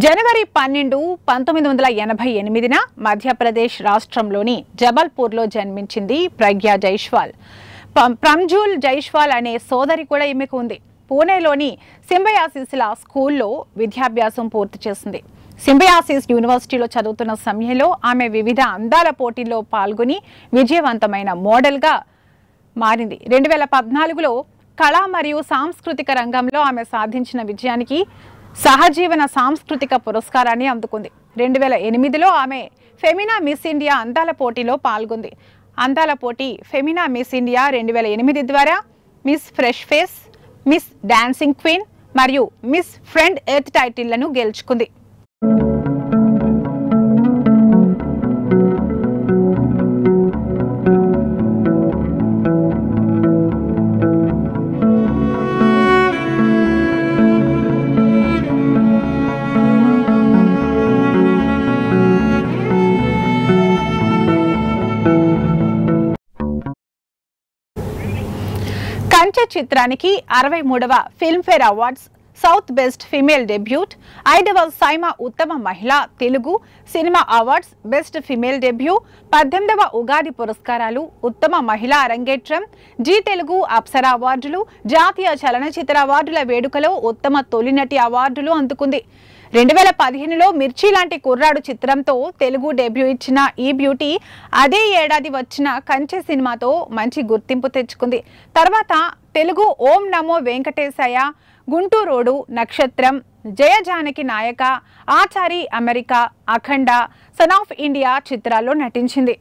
జనవరి 12, 1988న మధ్యప్రదేశ్ రాష్ట్రంలోని జబల్పూర్లో జన్మించింది ప్రజ్ఞా జైస్వాల్. ప్రజ్ఞుల్ జైస్వాల్ అనే సోదరి కూడా ఈమెకు ఉంది. పూణేలోని సింబయాసిస్ లా స్కూల్లో విద్యాభ్యాసం పూర్తి చేసింది. సింబయాసిస్ యూనివర్సిటీలో చదువుతున్న సమయంలో ఆమె వివిధ అందాల పోటీల్లో పాల్గొని విజయవంతమైన మోడల్గా మారింది. 2014లో కళ మరియు సాంస్కృతిక రంగంలో ఆమె సాధించిన విజయానికి సహజీవన సాంస్కృతిక పురస్కారాన్ని అందుకుంది. 2008లో ఆమె ఫెమినా మిస్ ఇండియా అందాల పోటీలో పాల్గొంది. అందాల పోటీ ఫెమినా మిస్ ఇండియా 2008 ద్వారా Miss fresh face, Miss dancing queen మరియు మిస్ ఫ్రెండ్ ఎర్త్ టైటిళ్లను గెలుచుకుంది. కంచె చిత్రానికి 63వ Filmfare awards, south best female debut, 5వ సైమా ఉత్తమ మహిళా తెలుగు సినిమా అవార్డ్స్, బెస్ట్ ఫిమేల్ డెబ్యూ, 18వ ఉగాది పురస్కారాలు, ఉత్తమ మహిళా అరంగేట్రం, జీ తెలుగు అప్సరా అవార్డులు, జాతీయ చలనచిత్ర అవార్డుల వేడుకలో ఉత్తమ తొలినటి అవార్డులు అందుకుంది. 2015లో మిర్చి లాంటి కుర్రాడు చిత్రంతో తెలుగు డెబ్యూ ఇచ్చిన ఈ బ్యూటీ అదే ఏడాది వచ్చిన కంచె సినిమాతో మంచి గుర్తింపు తెచ్చుకుంది. తర్వాత తెలుగు ఓం నమో వెంకటేశాయ, గుంటూరోడు, నక్షత్రం, జయ జానకి నాయక, Achari America, Akhanda, son of India చిత్రాల్లో నటించింది.